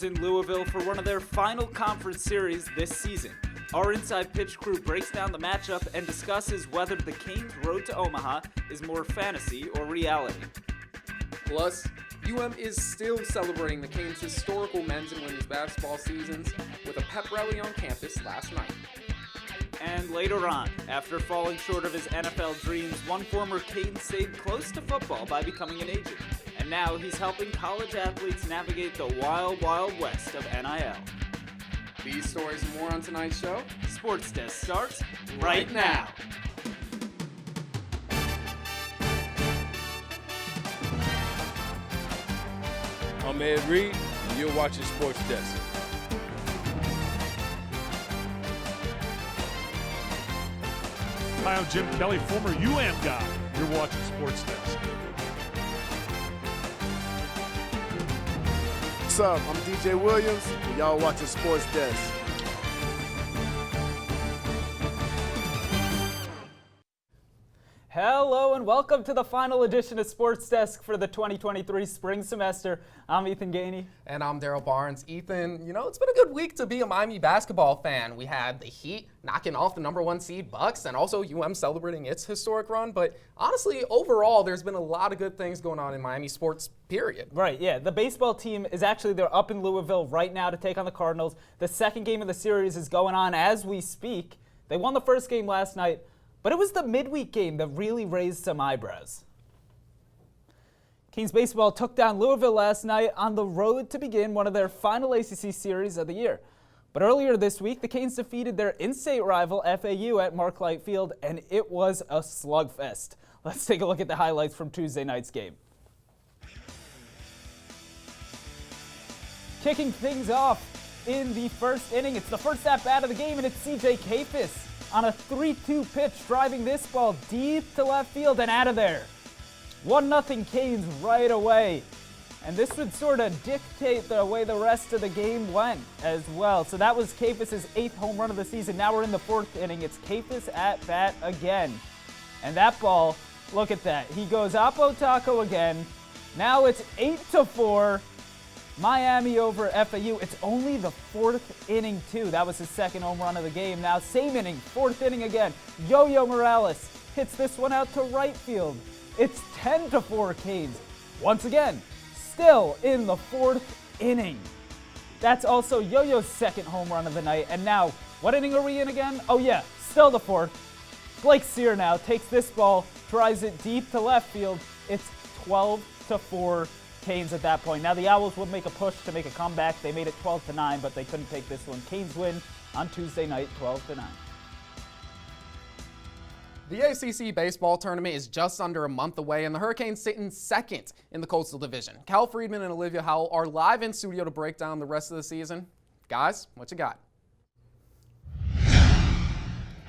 in Louisville for one of their final conference series this season. Our Inside Pitch crew breaks down the matchup and discusses whether the Canes' road to Omaha is more fantasy or reality. Plus, UM is still celebrating the Canes' historical men's and women's basketball seasons with a pep rally on campus last night. And later on, after falling short of his NFL dreams, one former Canes stayed close to football by becoming an agent. And now he's helping college athletes navigate the wild, wild west of NIL. These stories and more on tonight's show. Sports Desk starts right now. I'm Ed Reed, and you're watching Sports Desk. Hi, I'm Jim Kelly, former UM guy. You're watching Sports Desk. What's up? I'm DJ Williams, and y'all watching Sports Desk. Hello and welcome to the final edition of Sports Desk for the 2023 spring semester. I'm Ethan Gainey. And I'm Daryl Barnes. Ethan, you know, it's been a good week to be a Miami basketball fan. We had the Heat knocking off the #1 seed Bucks and also UM celebrating its historic run. But honestly, overall, there's been a lot of good things going on in Miami sports, period. Right, yeah. The baseball team is they're up in Louisville right now to take on the Cardinals. The second game of the series is going on as we speak. They won the first game last night. But it was the midweek game that really raised some eyebrows. Canes baseball took down Louisville last night on the road to begin one of their final ACC series of the year. But earlier this week, the Canes defeated their in-state rival FAU at Marklight Field, and it was a slugfest. Let's take a look at the highlights from Tuesday night's game. Kicking things off in the first inning, it's the first at-bat of the game, and it's CJ Kafis on a 3-2 pitch, driving this ball deep to left field and out of there. 1-0 Canes right away. And this would sort of dictate the way the rest of the game went as well. So that was Kafis' 8th home run of the season. Now we're in the 4th inning. It's Kafis at bat again. And that ball, look at that. He goes Oppo Taco again. Now it's 8-4. Miami over FAU. It's only the 4th inning, too. That was his 2nd home run of the game. Now, same inning, 4th inning again. Yo-Yo Morales hits this one out to right field. It's 10-4 Canes. Once again, still in the 4th inning. That's also Yo-Yo's 2nd home run of the night. And now, what inning are we in again? Oh, yeah, still the 4th. Blake Sear now takes this ball, drives it deep to left field. It's 12-4 Canes at that point. Now the Owls would make a push to make a comeback. They made it 12-9, but they couldn't take this one. Canes win on Tuesday night, 12-9. The ACC baseball tournament is just under a month away, and the Hurricanes sit in 2nd in the Coastal Division. Cal Friedman and Olivia Howell are live in studio to break down the rest of the season. Guys, what you got?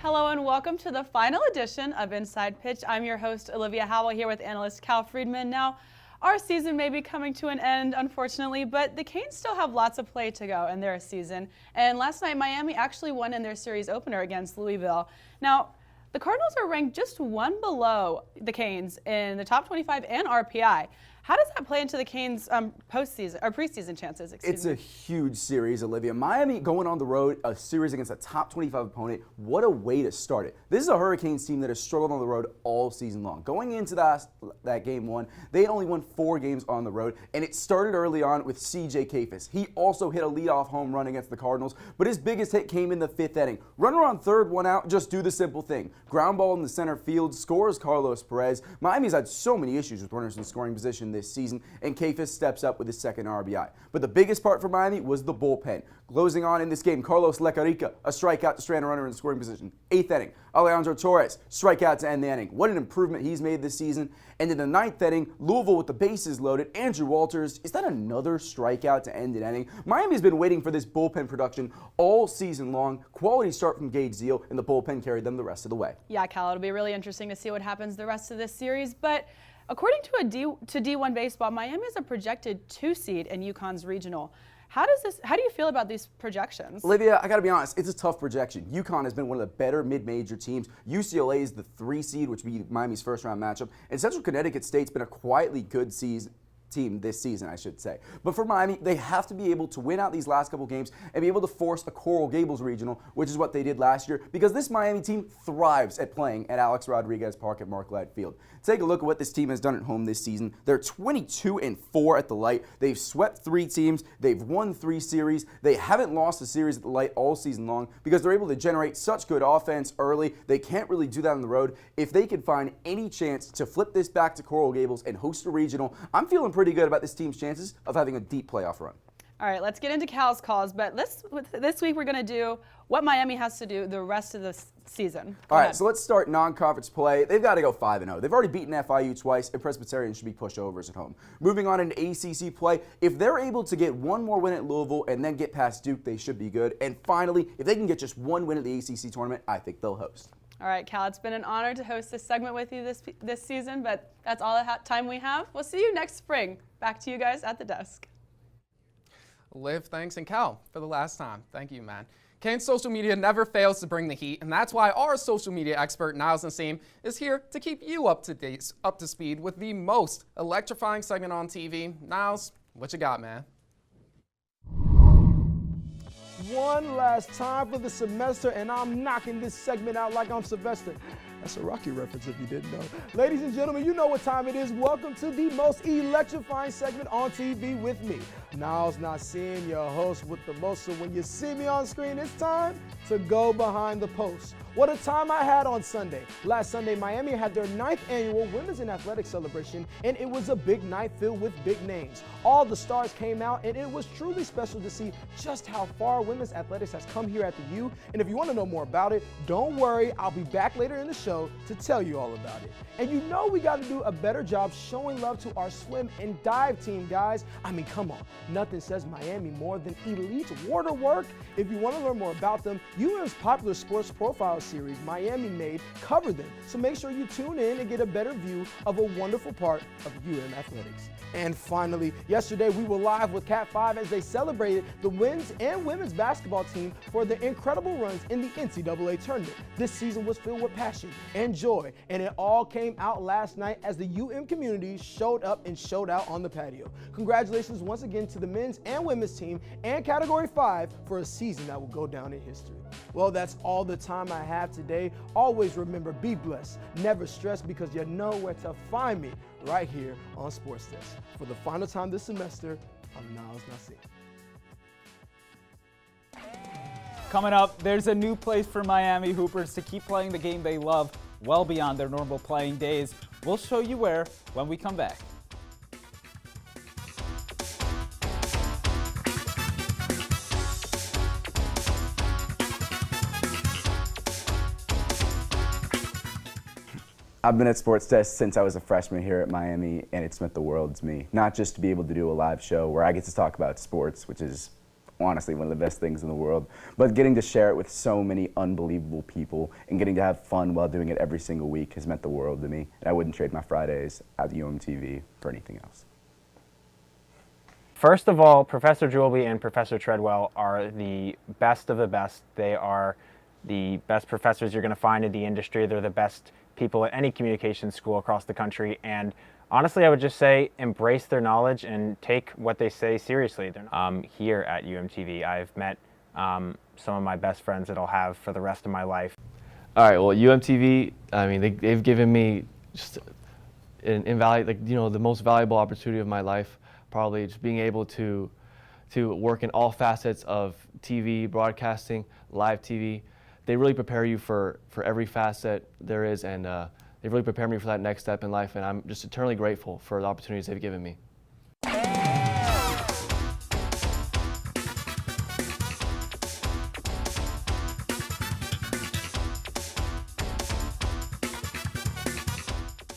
Hello and welcome to the final edition of Inside Pitch. I'm your host, Olivia Howell, here with analyst Cal Friedman. Now, our season may be coming to an end, unfortunately, but the Canes still have lots of play to go in their season. And last night, Miami actually won in their series opener against Louisville. Now, the Cardinals are ranked just one below the Canes in the top 25 and RPI. How does that play into the Canes' postseason or preseason chances? It's a huge series, Olivia. Miami going on the road, a series against a top 25 opponent. What a way to start it. This is a Hurricanes team that has struggled on the road all season long. Going into that game one, they had only won 4 games on the road, and it started early on with CJ Kafis. He also hit a leadoff home run against the Cardinals, but his biggest hit came in the 5th inning. Runner on third, one out, just do the simple thing. Ground ball in the center field, scores Carlos Perez. Miami's had so many issues with runners in scoring position this season, and Kafis steps up with his 2nd RBI. But the biggest part for Miami was the bullpen. Closing on in this game, Carlos Lecarica, a strikeout to strand a runner in scoring position. 8th inning, Alejandro Torres, strikeout to end the inning. What an improvement he's made this season. And in the 9th inning, Louisville with the bases loaded. Andrew Walters, is that another strikeout to end an inning? Miami's been waiting for this bullpen production all season long. Quality start from Gage Zeal, and the bullpen carried them the rest of the way. Yeah, Cal, it'll be really interesting to see what happens the rest of this series. But according to D1 Baseball, Miami is a projected 2 seed in UConn's regional. How do you feel about these projections? Olivia, I got to be honest, it's a tough projection. UConn has been one of the better mid-major teams. UCLA is the 3 seed, which would be Miami's first-round matchup. And Central Connecticut State's been a quietly good season. team this season, I should say. But for Miami, they have to be able to win out these last couple games and be able to force a Coral Gables regional, which is what they did last year, because this Miami team thrives at playing at Alex Rodriguez Park at Marklight Field. Take a look at what this team has done at home this season. They're 22-4 at the Light. They've swept 3 teams. They've won 3 series. They haven't lost a series at the Light all season long because they're able to generate such good offense early. They can't really do that on the road. If they could find any chance to flip this back to Coral Gables and host a regional, I'm feeling pretty good about this team's chances of having a deep playoff run. All right, let's get into Cal's calls, but this week we're going to do what Miami has to do the rest of the season. Go ahead. So let's start non-conference play. They've got to go 5-0. They've already beaten FIU twice, and Presbyterian should be pushovers at home. Moving on into ACC play, if they're able to get one more win at Louisville and then get past Duke, they should be good. And finally, if they can get just one win at the ACC tournament, I think they'll host. All right, Cal, it's been an honor to host this segment with you this season, but that's all the time we have. We'll see you next spring. Back to you guys at the desk. Liv, thanks, and Cal for the last time. Thank you, man. Kane's social media never fails to bring the heat, and that's why our social media expert, Niles Nassim, is here to keep you up to speed with the most electrifying segment on TV. Niles, what you got, man? One last time for the semester, and I'm knocking this segment out like I'm Sylvester. That's a Rocky reference if you didn't know. Ladies and gentlemen, you know what time it is. Welcome to the most electrifying segment on TV with me, Niles Nassim, your host with the most. So when you see me on screen, it's time to go behind the post. What a time I had on Sunday. Last Sunday, Miami had their 9th annual Women's in Athletics celebration, and it was a big night filled with big names. All the stars came out, and it was truly special to see just how far women's athletics has come here at the U. And if you want to know more about it, don't worry, I'll be back later in the show to tell you all about it. And you know we got to do a better job showing love to our swim and dive team, guys. I mean, come on. Nothing says Miami more than elite water work. If you want to learn more about them, UM's popular sports profile series Miami made cover them. So make sure you tune in and get a better view of a wonderful part of UM athletics. And finally, yesterday we were live with Cat 5 as they celebrated the men's and women's basketball team for their incredible runs in the NCAA tournament. This season was filled with passion and joy, and it all came out last night as the UM community showed up and showed out on the patio. Congratulations once again to the men's and women's team and Category 5 for a season that will go down in history. Well, that's all the time I have today. Always remember, be blessed, never stress, because you know where to find me right here on SportsDesk. For the final time this semester, I'm Niles Nassim. Coming up, there's a new place for Miami Hoopers to keep playing the game they love well beyond their normal playing days. We'll show you where when we come back. I've been at SportsDesk since I was a freshman here at Miami, and it's meant the world to me. Not just to be able to do a live show where I get to talk about sports, which is honestly one of the best things in the world, but getting to share it with so many unbelievable people and getting to have fun while doing it every single week has meant the world to me. And I wouldn't trade my Fridays at UMTV for anything else. First of all, Professor Julby and Professor Treadwell are the best of the best. They are the best professors you're going to find in the industry. They're the best people at any communications school across the country, and honestly, I would just say embrace their knowledge and take what they say seriously. Here at UMTV, I've met some of my best friends that I'll have for the rest of my life. All right, well, UMTV, I mean, they've given me just an invaluable, like, you know, the most valuable opportunity of my life, probably just being able to work in all facets of TV, broadcasting, live TV. They really prepare you for every facet there is, and they really prepare me for that next step in life, and I'm just eternally grateful for the opportunities they've given me.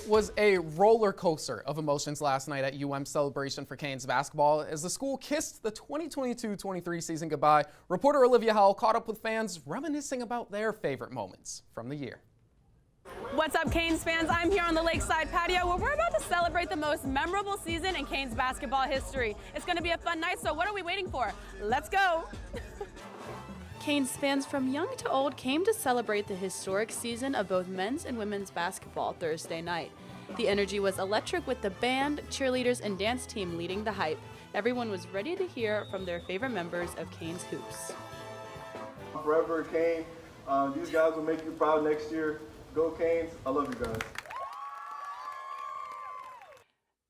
Was a roller coaster of emotions last night at UM's celebration for Canes basketball as the school kissed the 2022-23 season goodbye. Reporter Olivia Howell caught up with fans reminiscing about their favorite moments from the year. What's up, Canes fans? I'm here on the Lakeside patio where we're about to celebrate the most memorable season in Canes basketball history. It's going to be a fun night, so what are we waiting for? Let's go! Canes fans from young to old came to celebrate the historic season of both men's and women's basketball Thursday night. The energy was electric with the band, cheerleaders, and dance team leading the hype. Everyone was ready to hear from their favorite members of Canes Hoops. Forever, Kane. These guys will make you proud next year. Go Canes. I love you guys.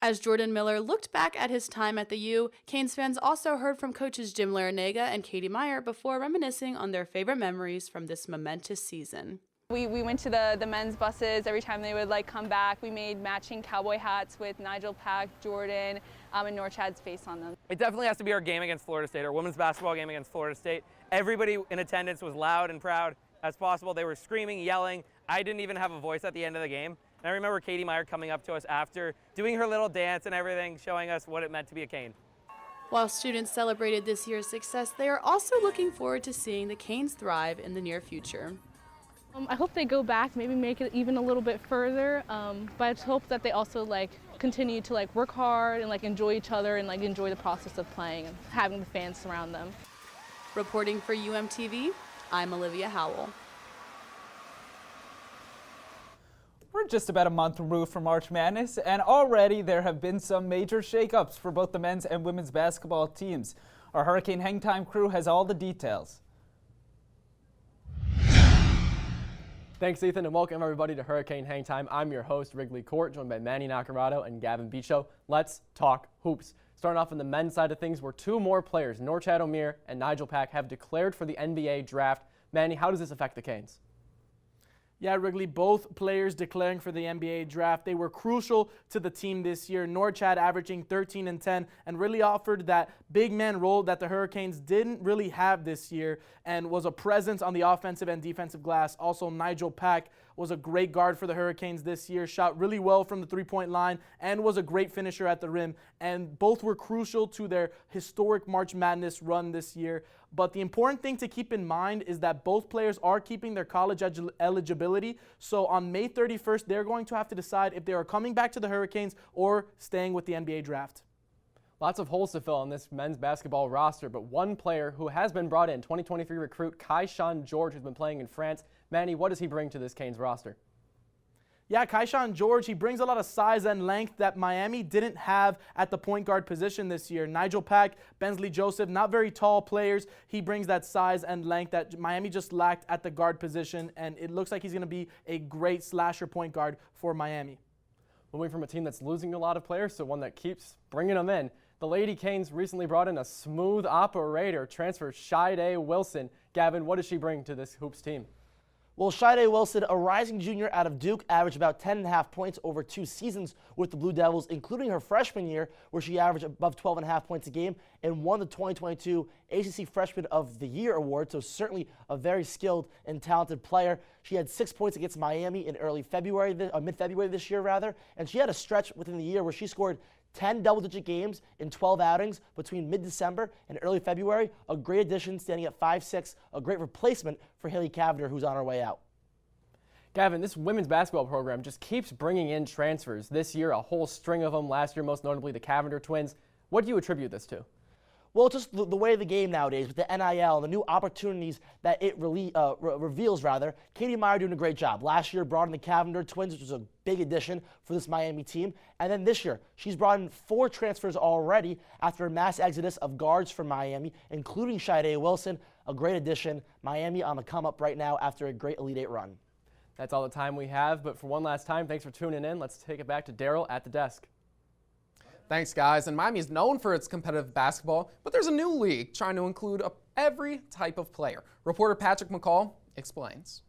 As Jordan Miller looked back at his time at the U, Canes fans also heard from coaches Jim Larinaga and Katie Meyer before reminiscing on their favorite memories from this momentous season. We went to the men's buses every time they would come back. We made matching cowboy hats with Nigel Pack, Jordan, and Norchad's face on them. It definitely has to be our game against Florida State, our women's basketball game against Florida State. Everybody in attendance was loud and proud as possible. They were screaming, yelling. I didn't even have a voice at the end of the game. And I remember Katie Meyer coming up to us after, doing her little dance and everything, showing us what it meant to be a Cane. While students celebrated this year's success, they are also looking forward to seeing the Canes thrive in the near future. I hope they go back, maybe make it even a little bit further, but I just hope that they also continue to work hard and enjoy each other and enjoy the process of playing and having the fans surround them. Reporting for UMTV, I'm Olivia Howell. We're just about a month removed from March Madness, and already there have been some major shakeups for both the men's and women's basketball teams. Our Hurricane Hangtime crew has all the details. Thanks, Ethan, and welcome everybody to Hurricane Hangtime. I'm your host, Wrigley Court, joined by Manny Nacarado and Gavin Bicho. Let's talk hoops. Starting off on the men's side of things, where two more players, Norchad O'Meara and Nigel Pack, have declared for the NBA draft. Manny, how does this affect the Canes? Yeah, Wrigley, both players declaring for the NBA draft. They were crucial to the team this year. Norchad averaging 13 and 10 and really offered that big man role that the Hurricanes didn't really have this year and was a presence on the offensive and defensive glass. Also, Nigel Pack was a great guard for the Hurricanes this year, shot really well from the three-point line and was a great finisher at the rim. And both were crucial to their historic March Madness run this year. But the important thing to keep in mind is that both players are keeping their college eligibility. So on May 31st, they're going to have to decide if they are coming back to the Hurricanes or staying with the NBA draft. Lots of holes to fill on this men's basketball roster, but one player who has been brought in, 2023 recruit Kaishan George, who's been playing in France. Manny, what does he bring to this Canes roster? Yeah, Kaishan George, he brings a lot of size and length that Miami didn't have at the point guard position this year. Nigel Pack, Bensley Joseph, not very tall players. He brings that size and length that Miami just lacked at the guard position, and it looks like he's going to be a great slasher point guard for Miami. Moving from a team that's losing a lot of players to one that keeps bringing them in, the Lady Canes recently brought in a smooth operator, transfer Shide Wilson. Gavin, what does she bring to this Hoops team? Well, Shide Wilson, a rising junior out of Duke, averaged about 10.5 points over 2 seasons with the Blue Devils, including her freshman year, where she averaged above 12.5 points a game and won the 2022 ACC Freshman of the Year award. So certainly a very skilled and talented player. She had 6 points against Miami in mid-February this year, and she had a stretch within the year where she scored 10 double-digit games in 12 outings between mid-December and early February. A great addition, standing at 5'6", a great replacement for Haley Cavender, who's on her way out. Gavin, this women's basketball program just keeps bringing in transfers. This year, a whole string of them. Last year, most notably the Cavender twins. What do you attribute this to? Well, just the way of the game nowadays with the NIL, the new opportunities that it reveals. Katie Meyer doing a great job. Last year, brought in the Cavender twins, which was a big addition for this Miami team. And then this year, she's brought in 4 transfers already after a mass exodus of guards from Miami, including Shide Wilson, a great addition. Miami on the come-up right now after a great Elite Eight run. That's all the time we have, but for one last time, thanks for tuning in. Let's take it back to Daryl at the desk. Thanks, guys. And Miami is known for its competitive basketball, but there's a new league trying to include every type of player. Reporter Patrick McCall explains.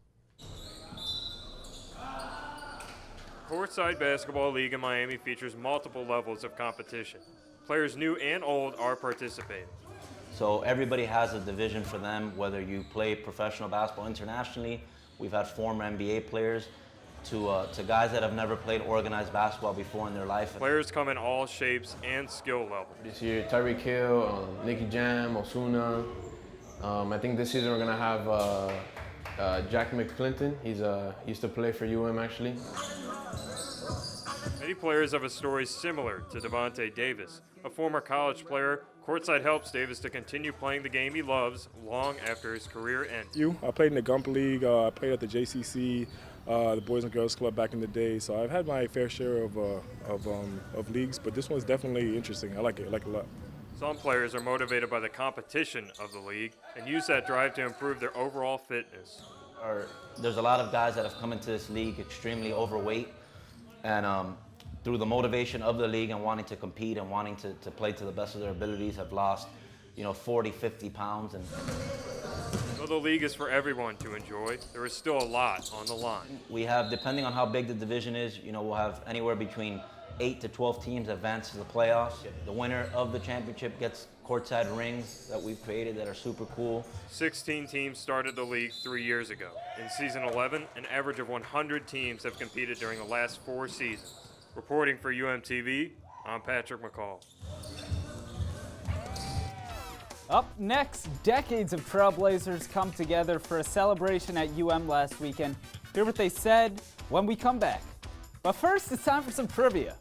Courtside Basketball League in Miami features multiple levels of competition. Players new and old are participating. So everybody has a division for them, whether you play professional basketball internationally. We've had former NBA players to guys that have never played organized basketball before in their life. Players come in all shapes and skill levels. This year, Tyreek Hill, Nicky Jam, Osuna. I think this season we're gonna have Jack McClinton. He used to play for UM actually. Many players have a story similar to Devontae Davis. A former college player, Courtside helps Davis to continue playing the game he loves long after his career ends. I played in the Gump League, I played at the JCC, the Boys and Girls Club back in the day. So I've had my fair share of leagues, but this one's definitely interesting. I like it. I like it a lot. Some players are motivated by the competition of the league and use that drive to improve their overall fitness. There's a lot of guys that have come into this league extremely overweight, and through the motivation of the league and wanting to compete and wanting to play to the best of their abilities, have lost, 40, 50 pounds. And though the league is for everyone to enjoy, there is still a lot on the line. we have, depending on how big the division is, we'll have anywhere between 8 to 12 teams advance to the playoffs. The winner of the championship gets courtside rings that we've created that are super cool. 16 teams started the league 3 years ago. In season 11, an average of 100 teams have competed during the last 4 seasons. Reporting for UMTV, I'm Patrick McCall. Up next, decades of Trailblazers come together for a celebration at UM last weekend. Hear what they said when we come back. But first, it's time for some trivia.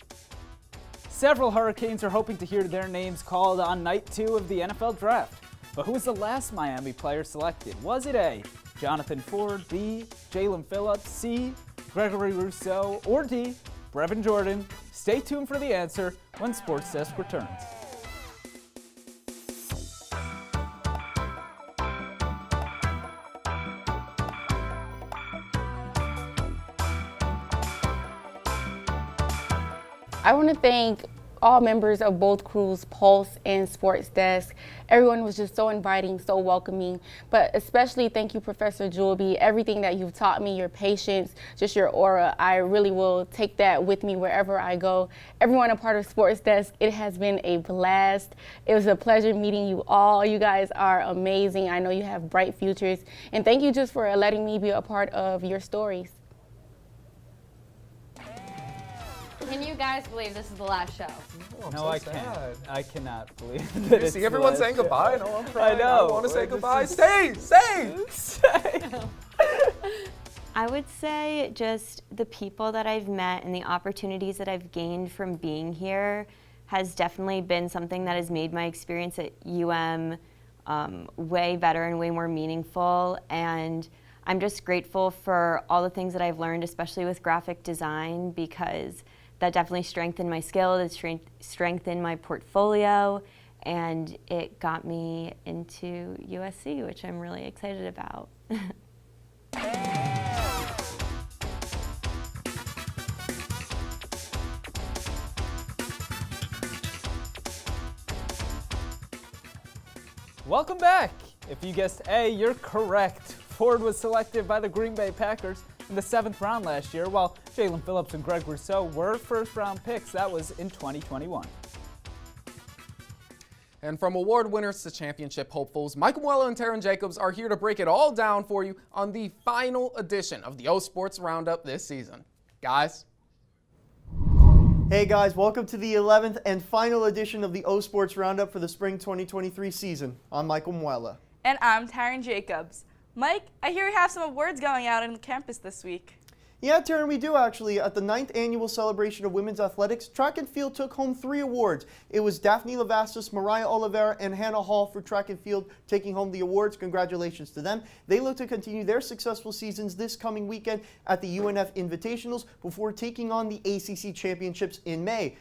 Several Hurricanes are hoping to hear their names called on night 2 of the NFL Draft. But who was the last Miami player selected? Was it A, Jonathan Ford, B, Jalen Phillips, C, Gregory Rousseau, or D, Brevin Jordan? Stay tuned for the answer when SportsDesk returns. I want to thank all members of both crews, Pulse and Sports Desk. Everyone was just so inviting, so welcoming, but especially thank you, Professor Julby. Everything that you've taught me, your patience, just your aura, I really will take that with me wherever I go. Everyone a part of Sports Desk, it has been a blast. It was a pleasure meeting you all. You guys are amazing. I know you have bright futures, and thank you just for letting me be a part of your stories. Can you guys believe this is the last show? No, I can't. I cannot believe that. You see everyone saying goodbye? No, I'm crying. I know. I want to say goodbye. Stay. I would say just the people that I've met and the opportunities that I've gained from being here has definitely been something that has made my experience at UM way better and way more meaningful. And I'm just grateful for all the things that I've learned, especially with graphic design, because that definitely strengthened my skill, it strengthened my portfolio, and it got me into USC, which I'm really excited about. Welcome back. If you guessed A, you're correct. Ford was selected by the Green Bay Packers in the 7th round last year, while Jalen Phillips and Greg Rousseau were first-round picks. That was in 2021. And from award winners to championship hopefuls, Michael Muella and Taryn Jacobs are here to break it all down for you on the final edition of the O Sports Roundup this season. Guys. Hey guys, welcome to the 11th and final edition of the O Sports Roundup for the spring 2023 season. I'm Michael Muella. And I'm Taryn Jacobs. Mike, I hear you have some awards going out on the campus this week. Yeah, Taryn, we do actually. At the 9th annual celebration of women's athletics, track and field took home 3 awards. It was Daphne Lavastis, Mariah Oliveira, and Hannah Hall for track and field taking home the awards. Congratulations to them. They look to continue their successful seasons this coming weekend at the UNF Invitationals before taking on the ACC Championships in May.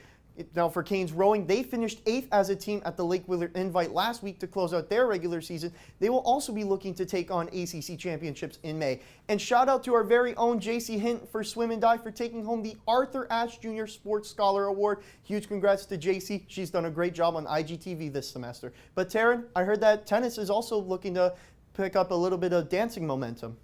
Now for Canes rowing, they finished 8th as a team at the Lake Willard Invite last week to close out their regular season. They will also be looking to take on ACC Championships in May. And shout out to our very own JC Hint for swim and dive for taking home the Arthur Ashe Jr. Sports Scholar Award. Huge congrats to JC. She's done a great job on IGTV this semester. But Taryn, I heard that tennis is also looking to pick up a little bit of dancing momentum.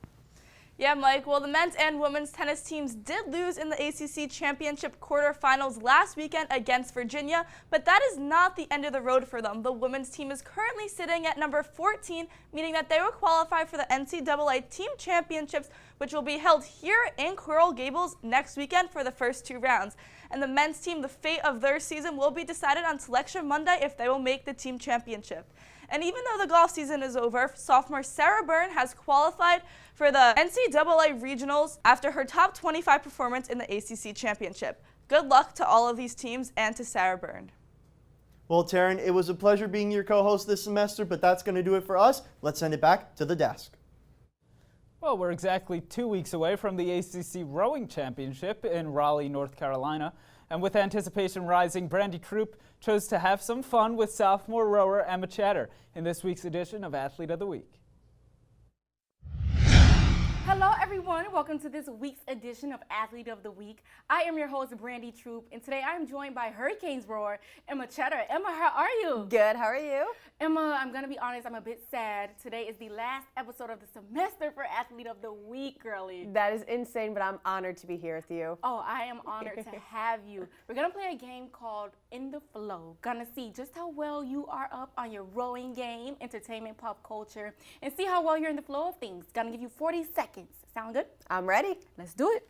Yeah, Mike. Well, the men's and women's tennis teams did lose in the ACC Championship quarterfinals last weekend against Virginia, but that is not the end of the road for them. The women's team is currently sitting at number 14, meaning that they will qualify for the NCAA Team Championships, which will be held here in Coral Gables next weekend for the first 2 rounds. And the men's team, the fate of their season will be decided on Selection Monday if they will make the team championship. And even though the golf season is over, sophomore Sarah Byrne has qualified for the NCAA Regionals after her top 25 performance in the ACC Championship. Good luck to all of these teams and to Sarah Byrne. Well, Taryn, it was a pleasure being your co-host this semester, but that's going to do it for us. Let's send it back to the desk. Well, we're exactly 2 weeks away from the ACC Rowing Championship in Raleigh, North Carolina. And with anticipation rising, Brandy Troop chose to have some fun with sophomore rower Emma Chatter in this week's edition of Athlete of the Week. Hello everyone, welcome to this week's edition of Athlete of the Week. I am your host, Brandy Troop, and today I am joined by Hurricanes rower Emma Chatter. Emma, how are you? Good, how are you? Emma, I'm gonna be honest, I'm a bit sad. Today is the last episode of the semester for Athlete of the Week, girlie. That is insane, but I'm honored to be here with you. Oh, I am honored to have you. We're gonna play a game called In the Flow. Gonna see just how well you are up on your rowing game, entertainment, pop culture, and see how well you're in the flow of things. Gonna give you 40 seconds. Sound good? I'm ready. Let's do it.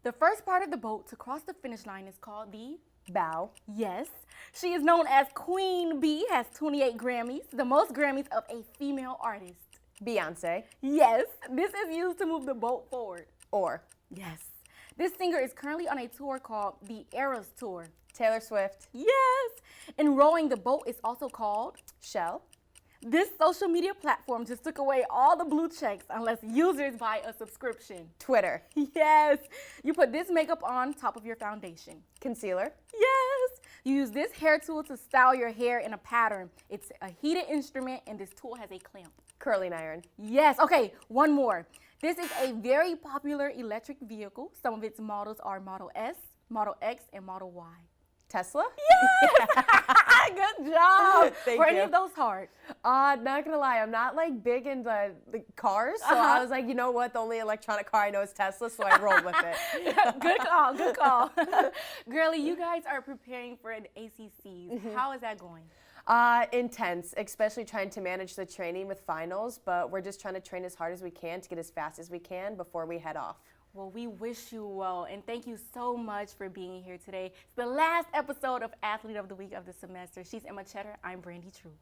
The first part of the boat to cross the finish line is called the bow. Yes. She is known as Queen Bee, has 28 Grammys, the most Grammys of a female artist. Beyonce. Yes. This is used to move the boat forward. Or. Yes. This singer is currently on a tour called the Eras Tour. Taylor Swift. Yes. In rowing, the boat is also called Shell. This social media platform just took away all the blue checks unless users buy a subscription. Twitter. Yes. You put this makeup on top of your foundation. Concealer. Yes. You use this hair tool to style your hair in a pattern. It's a heated instrument and this tool has a clamp. Curling iron. Yes. Okay, one more. This is a very popular electric vehicle. Some of its models are Model S, Model X, and Model Y. Tesla? Yes! Good job. Thank Were you. any of those hard? Not gonna lie, I'm not like big into the cars, so I was like, you know what, the only electronic car I know is Tesla, so I rolled with it. Good call, good call. Girlie, you guys are preparing for an ACCs. How is that going? Intense, especially trying to manage the training with finals, but we're just trying to train as hard as we can to get as fast as we can before we head off. Well, we wish you well, and thank you so much for being here today. It's the last episode of Athlete of the Week of the semester. She's Emma Chatter. I'm Brandy Troop.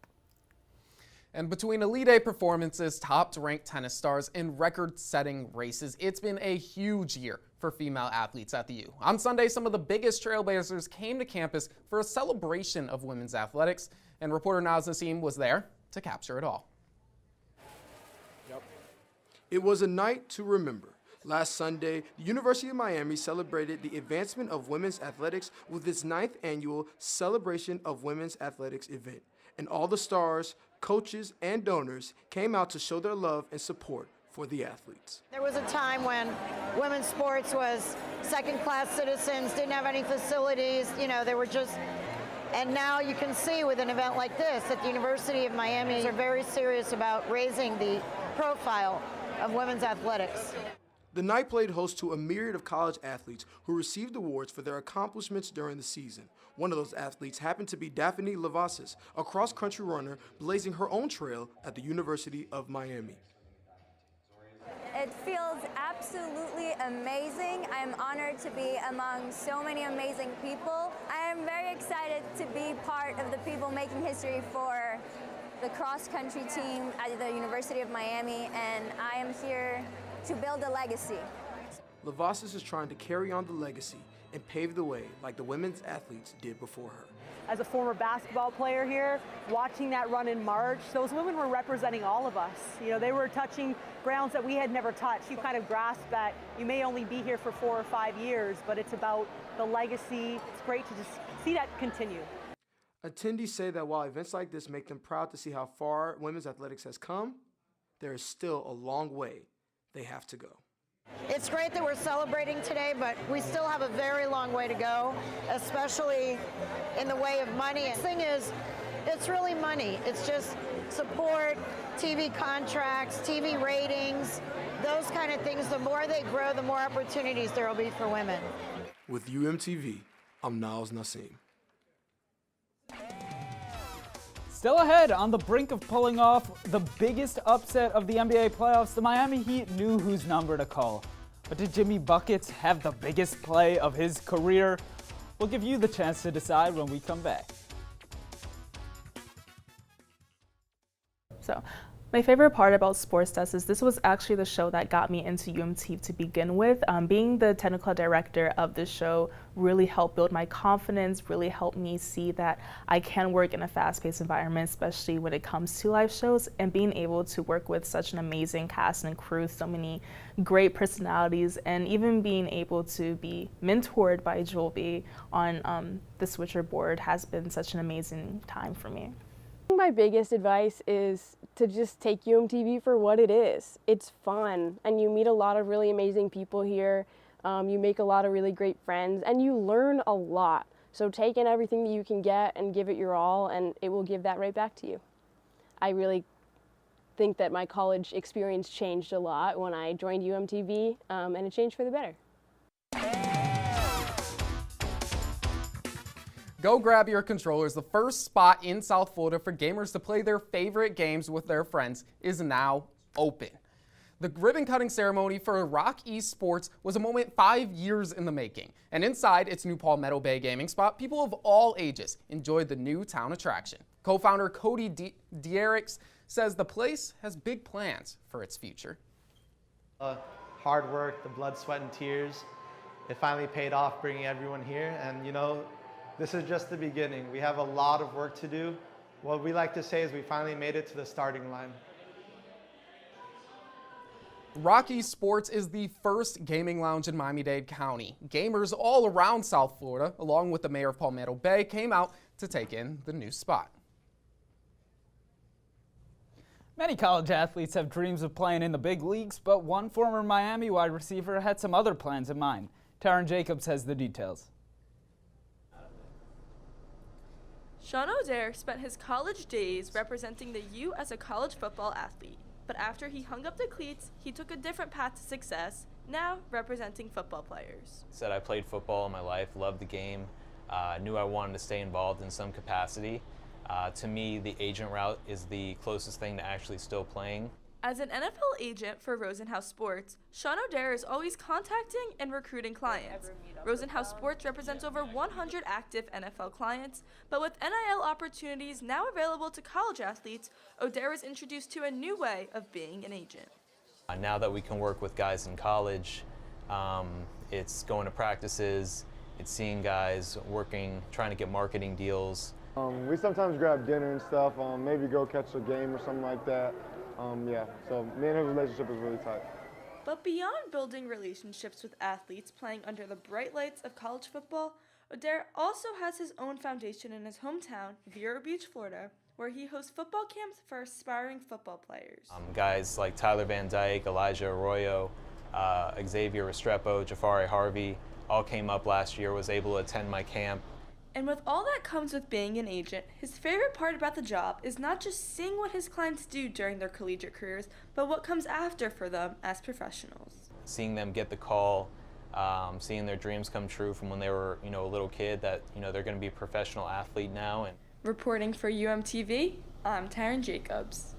And between Elite Eight performances, top-ranked tennis stars, and record-setting races, it's been a huge year for female athletes at the U. On Sunday, some of the biggest trailblazers came to campus for a celebration of women's athletics, and reporter Naz Nassim was there to capture it all. Yep. It was a night to remember. Last Sunday, the University of Miami celebrated the advancement of women's athletics with its 9th annual Celebration of Women's Athletics event. And all the stars, coaches, and donors came out to show their love and support for the athletes. There was a time when women's sports was second-class citizens, didn't have any facilities, they were just, and now you can see with an event like this that the University of Miami are very serious about raising the profile of women's athletics. The night played host to a myriad of college athletes who received awards for their accomplishments during the season. One of those athletes happened to be Daphne Lavassis, a cross-country runner blazing her own trail at the University of Miami. It feels absolutely amazing. I am honored to be among so many amazing people. I am very excited to be part of the people making history for the cross-country team at the University of Miami, and I am here to build a legacy. Lavassis is trying to carry on the legacy and pave the way like the women's athletes did before her. As a former basketball player here, watching that run in March, those women were representing all of us. They were touching grounds that we had never touched. You kind of grasp that you may only be here for 4 or 5 years, but it's about the legacy. It's great to just see that continue. Attendees say that while events like this make them proud to see how far women's athletics has come, there is still a long way they have to go. It's great that we're celebrating today, but we still have a very long way to go, especially in the way of money. The thing is, it's really money. It's just support, TV contracts, TV ratings, those kind of things. The more they grow, the more opportunities there will be for women. With UMTV, I'm Naz Nassim. Still ahead, on the brink of pulling off the biggest upset of the NBA playoffs, the Miami Heat knew whose number to call. But did Jimmy Buckets have the biggest play of his career? We'll give you the chance to decide when we come back. So, My favorite part about SportsDesk is this was actually the show that got me into UMTV to begin with. Being the technical director of the show really helped build my confidence, really helped me see that I can work in a fast-paced environment, especially when it comes to live shows, and being able to work with such an amazing cast and crew, so many great personalities, and even being able to be mentored by Joel on the Switcher board has been such an amazing time for me. My biggest advice is to just take UMTV for what it is. It's fun, and you meet a lot of really amazing people here. You make a lot of really great friends, and you learn a lot. So take in everything that you can get and give it your all, and it will give that right back to you. I really think that my college experience changed a lot when I joined UMTV, and it changed for the better. Go grab your controllers. The first spot in South Florida for gamers to play their favorite games with their friends is now open. The ribbon-cutting ceremony for Rock Esports was a moment 5 years in the making. And inside its new Palmetto Bay gaming spot, people of all ages enjoyed the new town attraction. Co-founder Cody Diericks says the place has big plans for its future. Hard work, the blood, sweat, and tears, it finally paid off bringing everyone here. And you know, this is just the beginning. We have a lot of work to do. What we like to say is we finally made it to the starting line. Rock Esports is the first gaming lounge in Miami-Dade County. Gamers all around South Florida, along with the mayor of Palmetto Bay, came out to take in the new spot. Many college athletes have dreams of playing in the big leagues, but one former Miami wide receiver had some other plans in mind. Taryn Jacobs has the details. Sean O'Dare spent his college days representing the U as a college football athlete. But after he hung up the cleats, he took a different path to success, now representing football players. Said I played football all my life, loved the game, knew I wanted to stay involved in some capacity. To me, the agent route is the closest thing to actually still playing. As an NFL agent for Rosenhaus Sports, Sean O'Dare is always contacting and recruiting clients. Rosenhaus Sports represents over 100 active NFL clients, but with NIL opportunities now available to college athletes, O'Dare is introduced to a new way of being an agent. Now that we can work with guys in college, it's going to practices, it's seeing guys working, trying to get marketing deals. We sometimes grab dinner and stuff, maybe go catch a game or something like that. Yeah, so me and his relationship is really tight. But beyond building relationships with athletes playing under the bright lights of college football, O'Dare also has his own foundation in his hometown, Vero Beach, Florida, where he hosts football camps for aspiring football players. Guys like Tyler Van Dyke, Elijah Arroyo, Xavier Restrepo, Jafari Harvey, all came up last year, was able to attend my camp. And with all that comes with being an agent, his favorite part about the job is not just seeing what his clients do during their collegiate careers, but what comes after for them as professionals. Seeing them get the call, seeing their dreams come true from when they were, a little kid, that, they're going to be a professional athlete now. And reporting for UMTV, I'm Taryn Jacobs.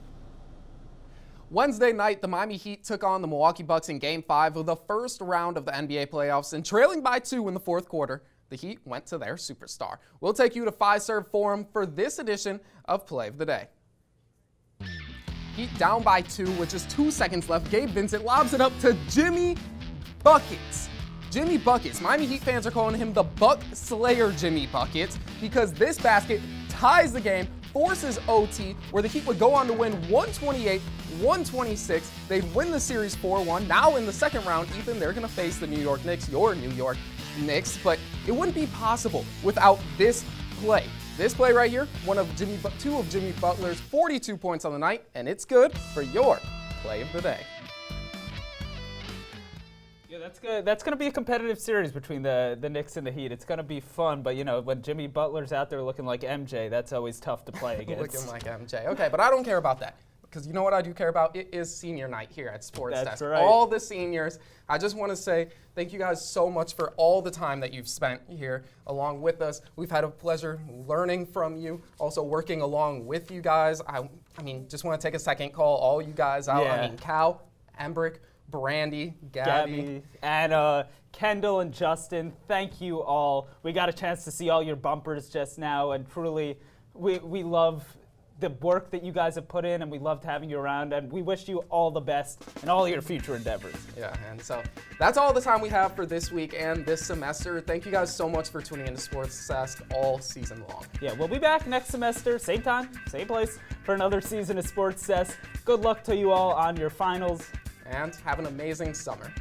Wednesday night, the Miami Heat took on the Milwaukee Bucks in Game 5 of the first round of the NBA playoffs, and trailing by 2 in the fourth quarter, the Heat went to their superstar. We'll take you to Fiserv Forum for this edition of Play of the Day. Heat down by 2 with just 2 seconds left. Gabe Vincent lobs it up to Jimmy Buckets. Jimmy Buckets. Miami Heat fans are calling him the Buck Slayer Jimmy Buckets because this basket ties the game, forces OT, where the Heat would go on to win 128-126. They'd win the series 4-1. Now in the second round, Ethan, they're going to face the New York Knicks, your New York Knicks, but it wouldn't be possible without this play. This play right here, two of Jimmy Butler's 42 points on the night, and it's good for your Play of the Day. Yeah, that's good. That's going to be a competitive series between the Knicks and the Heat. It's going to be fun, but when Jimmy Butler's out there looking like MJ, that's always tough to play against. Looking like MJ. Okay, but I don't care about that. Because you know what I do care about? It is senior night here at SportsDesk. That's right. All the seniors. I just want to say thank you guys so much for all the time that you've spent here along with us. We've had a pleasure learning from you, also working along with you guys. I mean, just want to take a second, call all you guys out. Yeah. I mean, Cal, Embrick, Brandy, Gabby, Anna, Kendall, and Justin. Thank you all. We got a chance to see all your bumpers just now, and truly, we love the work that you guys have put in, and we loved having you around, and we wish you all the best in all your future endeavors. Yeah, and so that's all the time we have for this week and this semester. Thank you guys so much for tuning into SportsDesk all season long. Yeah, we'll be back next semester, same time, same place, for another season of SportsDesk. Good luck to you all on your finals. And have an amazing summer.